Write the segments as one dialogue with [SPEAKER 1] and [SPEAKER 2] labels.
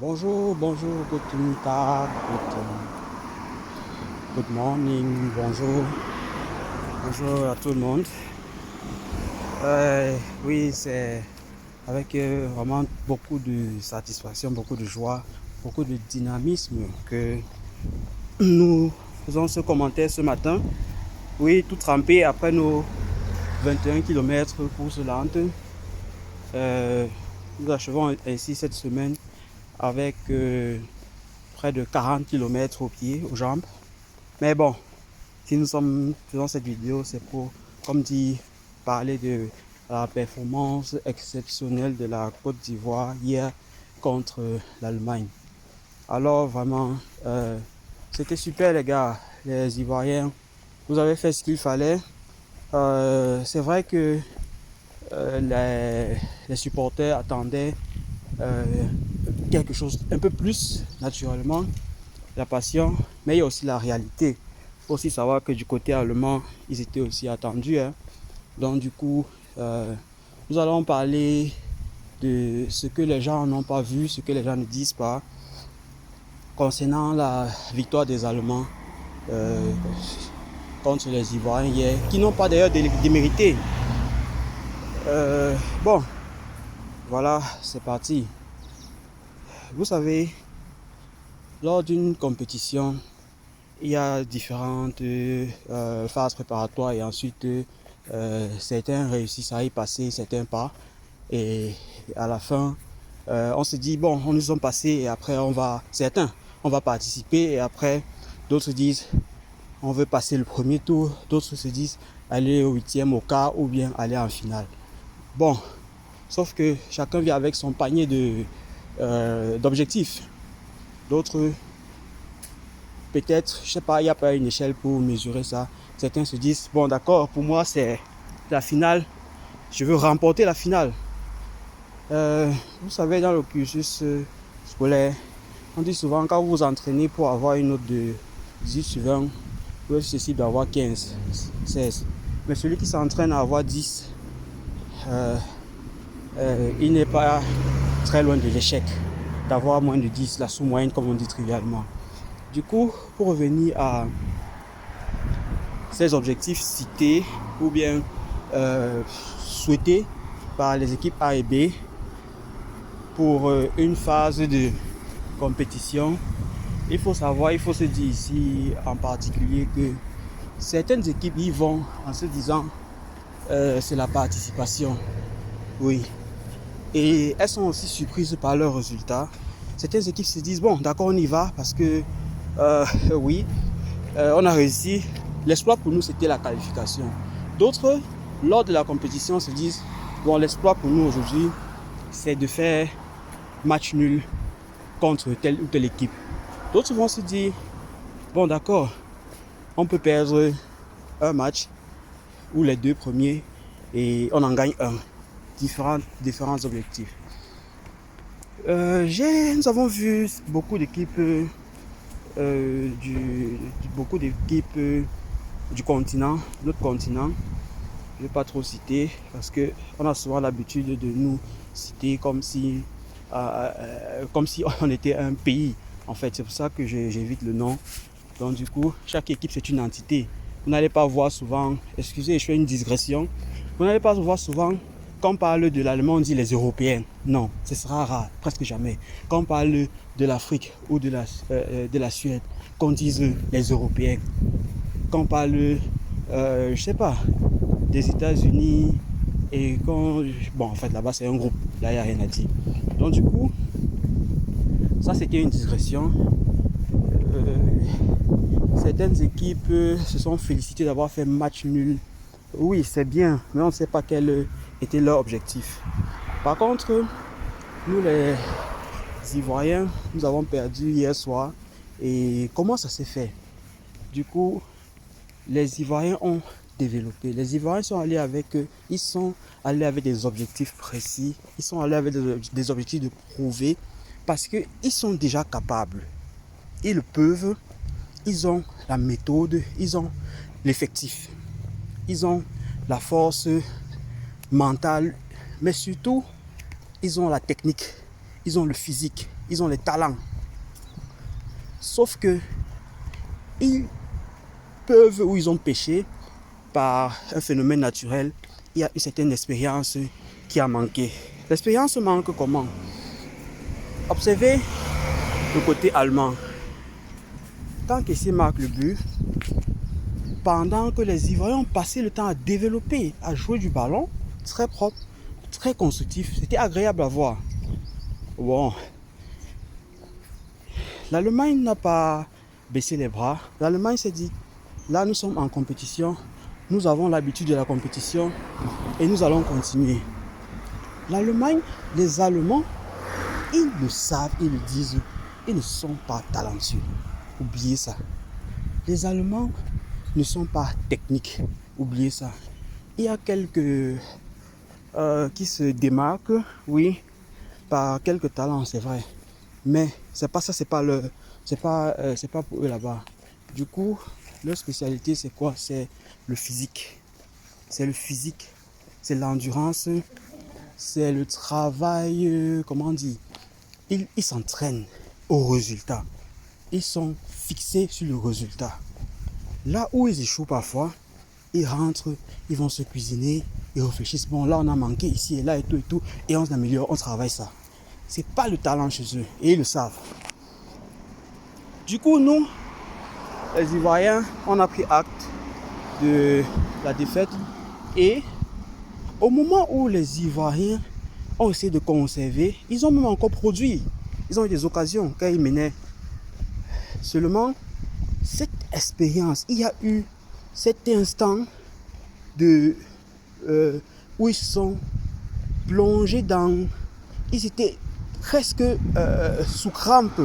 [SPEAKER 1] Bonjour, bonjour, guten Tag, good morning, bonjour, bonjour à tout le monde. Oui, c'est avec vraiment beaucoup de satisfaction, beaucoup de joie, beaucoup de dynamisme que nous faisons ce commentaire ce matin. Oui, tout trempé après nos 21 km course lente. Nous achevons ainsi cette semaine avec près de 40 km au pied, aux jambes. Mais bon, si nous faisons cette vidéo, c'est pour, comme dit, parler de la performance exceptionnelle de la Côte d'Ivoire hier contre l'Allemagne. Alors vraiment, c'était super les gars, les Ivoiriens. Vous avez fait ce qu'il fallait. C'est vrai que les supporters attendaient euh, quelque chose un peu plus naturellement, la passion, mais il y a aussi la réalité. Il faut aussi savoir que du côté allemand, ils étaient aussi attendus, hein. Donc du coup, nous allons parler de ce que les gens n'ont pas vu, ce que les gens ne disent pas, concernant la victoire des Allemands euh, contre les Ivoiriens hier, qui n'ont pas d'ailleurs démérité. Bon, voilà, c'est parti. Vous savez, lors d'une compétition, il y a différentes phases préparatoires et ensuite certains réussissent à y passer, certains pas. Et à la fin, on se dit, bon, on nous sommes passés et après certains, on va participer et après, d'autres disent, on veut passer le premier tour, d'autres se disent, aller au huitième, au quart ou bien aller en finale. Bon, sauf que chacun vient avec son panier d'objectifs. D'autres peut-être, je sais pas, il n'y a pas une échelle pour mesurer ça. Certains se disent, bon d'accord, pour moi c'est la finale, je veux remporter la finale. Vous savez, dans le cursus scolaire, on dit souvent quand vous vous entraînez pour avoir une note de 18 sur 20, vous êtes susceptible d'avoir 15, 16. Mais celui qui s'entraîne à avoir 10, il n'est pas très loin de l'échec, d'avoir moins de 10, la sous-moyenne comme on dit trivialement. Du coup, pour revenir à ces objectifs cités ou bien souhaités par les équipes A et B pour une phase de compétition, il faut savoir, il faut se dire ici en particulier que certaines équipes y vont en se disant c'est la participation. Oui. Et elles sont aussi surprises par leurs résultats. Certaines équipes se disent bon d'accord on y va parce que oui, on a réussi. L'exploit pour nous, c'était la qualification. D'autres, lors de la compétition, se disent, bon, l'exploit pour nous aujourd'hui, c'est de faire match nul contre telle ou telle équipe. D'autres vont se dire, bon, d'accord, on peut perdre un match ou les deux premiers et on en gagne un. Différents objectifs. Nous avons vu beaucoup d'équipes du continent, notre continent. Je ne vais pas trop citer parce qu'on a souvent l'habitude de nous citer comme si on était un pays. En fait, c'est pour ça que j'évite le nom. Donc du coup, chaque équipe c'est une entité. Vous n'allez pas voir souvent, excusez, je fais une digression. Vous n'allez pas voir souvent quand on parle de l'allemand, on dit les Européens. Non, ce sera rare, presque jamais. Quand on parle de l'Afrique ou de la Suède, qu'on dise les Européens. Quand on parle, je sais pas, des États-Unis et quand bon en fait là-bas c'est un groupe, là il n'y a rien à dire. Donc du coup, ça c'était une digression. Euh, Certaines équipes se sont félicitées d'avoir fait match nul. Oui, c'est bien, mais on ne sait pas quel était leur objectif. Par contre, nous les Ivoiriens, nous avons perdu hier soir. Et comment ça s'est fait? Du coup, les Ivoiriens ont développé. Les Ivoiriens sont allés ils sont allés avec des objectifs précis. Ils sont allés avec des objectifs de prouver parce qu'ils sont déjà capables. Ils le peuvent. Ils ont la méthode. Ils ont l'effectif. Ils ont la force mentale. Mais surtout, ils ont la technique. ils ont le physique, ils ont les talents. Sauf que ils peuvent ou ils ont péché par un phénomène naturel. Il y a une certaine expérience qui a manqué. L'expérience manque comment? Observez le côté allemand. Quand Kessié marque le but, pendant que les Ivoiriens ont passé le temps à développer, à jouer du ballon, très propre, très constructif, c'était agréable à voir. Bon, l'Allemagne n'a pas baissé les bras. L'Allemagne s'est dit, là nous sommes en compétition, nous avons l'habitude de la compétition et nous allons continuer. L'Allemagne, les Allemands, ils le savent, ils le disent, ils ne sont pas talentueux. Oubliez ça. Les Allemands ne sont pas techniques. Oubliez ça. Il y a quelques qui se démarquent, oui, par quelques talents, c'est vrai. Mais c'est pas ça, c'est pas pour eux là-bas. Du coup, leur spécialité c'est quoi? C'est le physique. C'est le physique, c'est l'endurance, c'est le travail, comment on dit? Ils s'entraînent au résultat. Ils sont fixés sur le résultat. Là où ils échouent parfois, ils rentrent, ils vont se cuisiner, ils réfléchissent, bon là on a manqué ici et là et tout, et on s'améliore, on travaille ça. C'est pas le talent chez eux, et ils le savent. Du coup, nous, les Ivoiriens, on a pris acte de la défaite, et au moment où les Ivoiriens ont essayé de conserver, ils ont même encore produit. Ils ont eu des occasions quand ils menaient. Seulement, cette expérience, il y a eu cet instant de, où ils sont plongés dans... Ils étaient presque sous crampe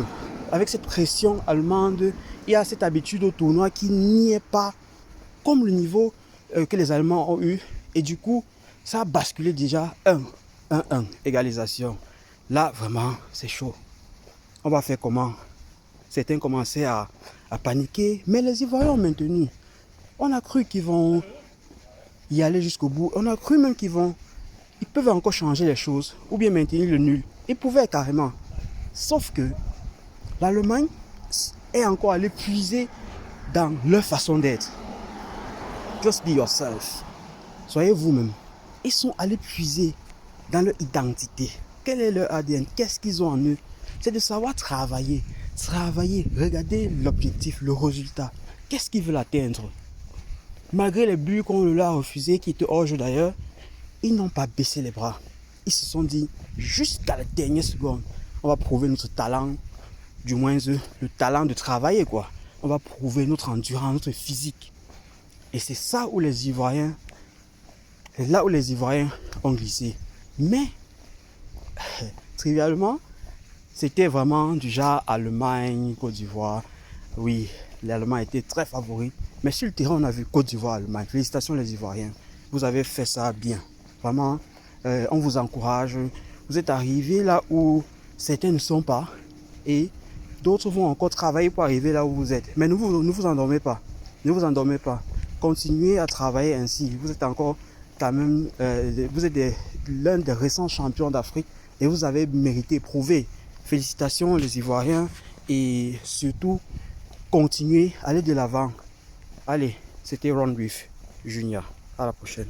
[SPEAKER 1] avec cette pression allemande. Il y a cette habitude au tournoi qui n'y est pas comme le niveau que les Allemands ont eu. Et du coup, ça a basculé déjà 1-1, égalisation. Là, vraiment, c'est chaud. On va faire comment? Certains commençaient à paniquer, mais les Ivoiriens ont maintenu. On a cru qu'ils vont y aller jusqu'au bout. On a cru même qu'ils peuvent encore changer les choses ou bien maintenir le nul. Ils pouvaient carrément. Sauf que l'Allemagne est encore allée puiser dans leur façon d'être. Just be yourself. Soyez vous-même. Ils sont allés puiser dans leur identité. Quel est leur ADN? Qu'est-ce qu'ils ont en eux? C'est de savoir travailler. Travailler, regarder l'objectif, le résultat. Qu'est-ce qu'ils veulent atteindre? Malgré les buts qu'on leur a refusés, qui étaient hors jeu d'ailleurs, ils n'ont pas baissé les bras. Ils se sont dit, jusqu'à la dernière seconde, on va prouver notre talent, du moins le talent de travailler, quoi. On va prouver notre endurance, notre physique. Et c'est ça où les Ivoiriens, c'est là où les Ivoiriens ont glissé. Mais, trivialement, c'était vraiment du genre Allemagne, Côte d'Ivoire. Oui, l'Allemagne était très favori. Mais sur le terrain, on a vu Côte d'Ivoire, Allemagne. Félicitations les Ivoiriens. Vous avez fait ça bien. Vraiment, on vous encourage. Vous êtes arrivés là où certains ne sont pas. Et d'autres vont encore travailler pour arriver là où vous êtes. Mais ne vous endormez pas. Ne vous endormez pas. Continuez à travailler ainsi. Vous êtes encore quand même, vous êtes l'un des récents champions d'Afrique. Et vous avez mérité, prouvé. Félicitations les Ivoiriens. Et surtout, continuez, allez de l'avant. Allez, c'était Ron Reef Junior. À la prochaine.